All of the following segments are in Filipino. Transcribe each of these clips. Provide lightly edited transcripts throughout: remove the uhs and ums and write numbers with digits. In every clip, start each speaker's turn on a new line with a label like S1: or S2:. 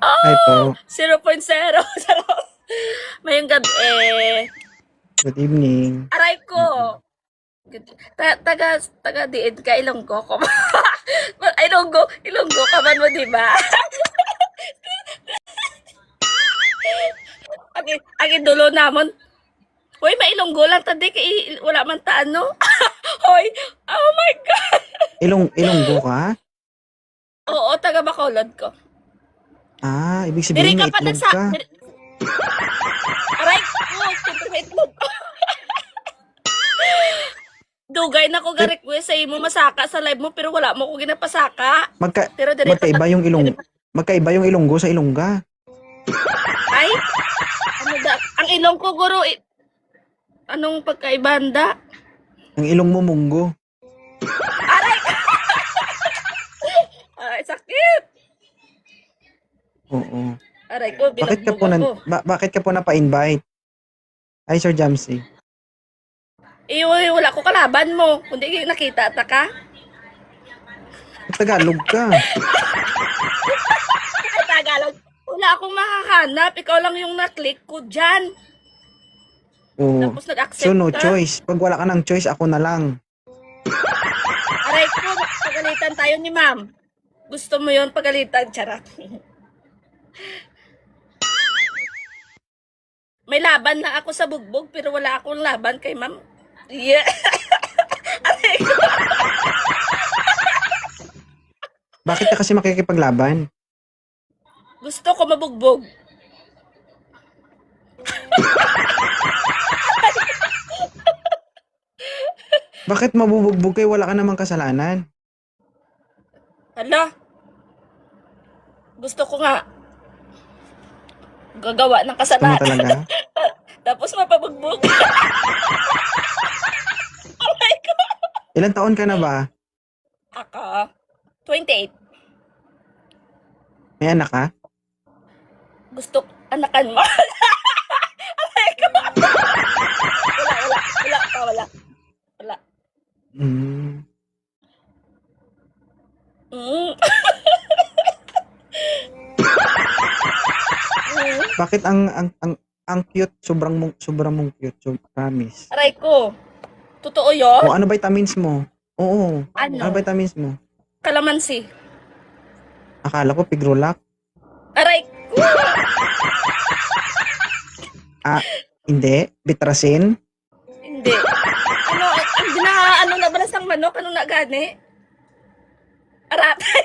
S1: Hi po.
S2: 0.0. Mayong gabi.
S1: Good evening.
S2: Aray ko. Taga diin ka, Ilonggo ko. Ilonggo ka man mo, di ba? ang idulo namon. Hoy, mailonggo lang tadi kay wala man ta ano. Hoy, oh my God.
S1: Ilonggo ka?
S2: Oo, taga Bacolod ko.
S1: Ah, ibig
S2: Diri
S1: sabihin
S2: ka
S1: may
S2: pa
S1: itlog
S2: nagsa...
S1: ka.
S2: Aray ko, siyempre may itlog. Dugay na ko ga-request sa imo masaka sa live mo pero wala mo ko ginapasaka. Pero diri
S1: Magkaiba yung ilonggo sa ilongga.
S2: Ay, ano da? Ang ilong ko guro, anong pagkaibanda?
S1: Ang ilong mo munggo.
S2: Aray! Ay, sakit!
S1: Oo.
S2: Aray ko,
S1: Bakit ka po napa-invite? Ay, Sir Jamsey.
S2: Wala ko kalaban mo. Kundi nakita ta ka.
S1: Tagalog ka.
S2: Ay, Tagalog. Wala akong makahanap. Ikaw lang yung na-click ko dyan.
S1: Oo.
S2: Tapos nag-accept
S1: So, no
S2: ka.
S1: choice. Pag wala ka ng choice, ako na lang.
S2: Aray ko, pagalitan tayo ni ma'am. Gusto mo yon pagalitan? Charot. May laban na ako sa bugbog pero wala akong laban kay ma'am. Yeah. Aray ko.
S1: Bakit ka kasi makikipaglaban?
S2: Gusto ko mabugbog.
S1: Bakit mabubugbog kayo? Wala ka namang kasalanan.
S2: Hala. Gusto ko nga gagawa ng
S1: Gusto mo
S2: kasalanan.
S1: talaga?
S2: Tapos mapabugbog. Oh my God.
S1: Ilang taon ka na ba?
S2: Ako, 28.
S1: May anak ka?
S2: Gusto anakan mo. Oh my God. Wala.
S1: Mm. Bakit ang cute, sobrang mong cute, so promise.
S2: Aray ko. Totoo yun?
S1: O ano vitamins mo? Oo.
S2: Ano?
S1: Ano vitamins mo?
S2: Kalamansi.
S1: Akala ko pigrolac.
S2: Aray ko.
S1: Ah, hindi. Bitrasin.
S2: Hindi. Ano na balas ng manok? Ano na gani? Aratay.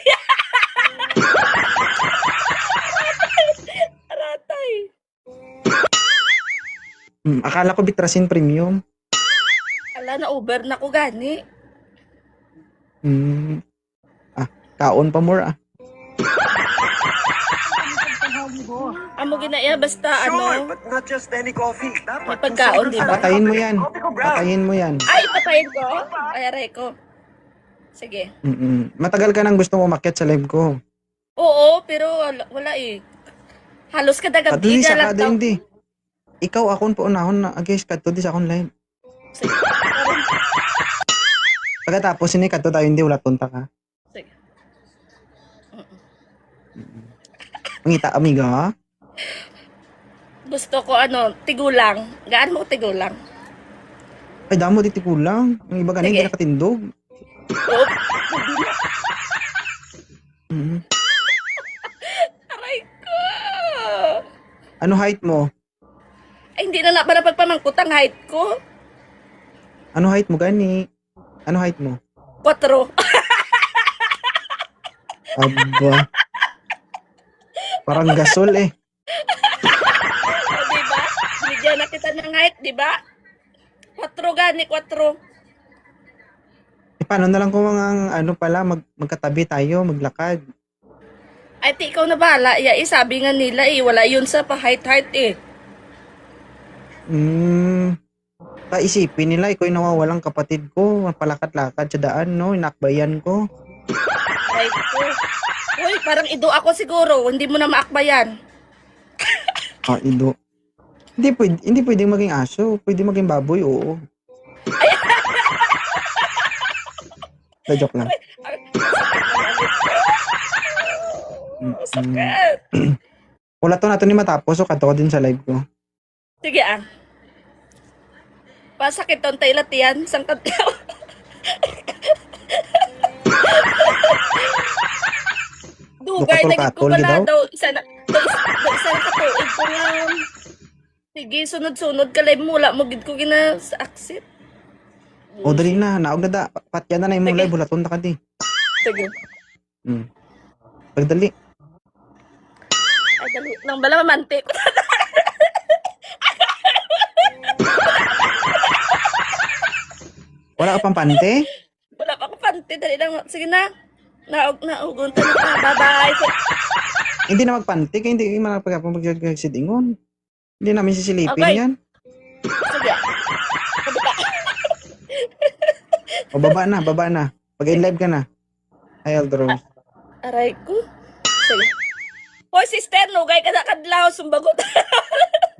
S2: Aratay.
S1: Akala ko bitrasin premium.
S2: Ala, na Uber na ko gani.
S1: Kaon pa more ah.
S2: Amo ginaya basta
S3: Sure,
S2: ano.
S3: but not just any coffee.
S2: May pagkaon, di ba?
S1: Patayin mo yan. Patayin mo yan.
S2: Ay, patayin ko. Ay, aray ko. Sige.
S1: Matagal ka nang gusto mo umakyat sa live ko.
S2: Oo, pero wala eh. Halos kada
S1: At
S2: gabi
S1: di sa
S2: na lang
S1: kada
S2: daw.
S1: hindi. Ikaw akon po unahon na guys kadto di sa akong live.
S2: Sige.
S1: Pagkatapos ini kadto tayo hindi wala punta ka.
S2: Sige.
S1: Mangita amiga.
S2: Gusto ko ano, tigulang. Gaan mo tigulang.
S1: Ay damo di kulang. Ang iba ganing
S2: Sige.
S1: hindi nakatindog.
S2: Oop. Aray ko.
S1: Ano height mo?
S2: Ay, hindi na ba napagpamangkot ang height ko?
S1: Ano height mo gani? Ano height mo?
S2: 4.
S1: Aba. Parang gasol eh.
S2: O, diba? Bigyan na kita ng height, diba? 4 gani, 4.
S1: Paano na lang kung mga ano pala magkatabi tayo, maglakad.
S2: Ay, ti ikaw na bahala. Sabi nga nila wala yun sa pa-height eh.
S1: Paisipin nila, ikaw yung nawawalang kapatid ko, palakad-lakad sa daan, no? Inakbayan ko.
S2: Ay, ko. Uy, parang ido ako siguro. Hindi mo na maakbayan.
S1: Ido. Hindi pwedeng maging aso. Pwede maging baboy, oo. Joke lang.
S2: Sakit.
S1: Wala to nato ni matapos o kadto ko din sa live ko.
S2: Sige ah. Pasakit ton tayo latian. Sang kadlaw. Dugay na gid ko
S1: Katol-katol,
S2: wala
S1: gidaw?
S2: daw. Isa na katuig ko nga. Sige, sunod-sunod ka live mo. Wala mo gid ko gina sa aksit.
S1: O dali na, naog na da. Patya na na imong
S2: Sige.
S1: live, bulaton ta ka di.
S2: Sige.
S1: Pagdali.
S2: Ay, dali. Nang bala mamante ko.
S1: Wala ka pang pante?
S2: Wala pa ako pante. Dali lang. Sige na. Naugon ta na. Bye-bye.
S1: Hindi na magpante, kaya hindi man pagkapagsidingon. Hindi namin sisilipin
S2: Okay.
S1: yan.
S2: Sige. Sabi ka.
S1: O baba na. Pag-in-live ka na. Ay, Aldro.
S2: Aray ko. Sige. Hoy, sister, nugay ka na kadlaw. Sumbagot.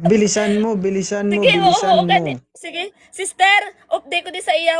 S1: Bilisan mo.
S2: Sige, oo,
S1: Bilisan mo.
S2: gani. Sige. Sister, update ko din sa iya.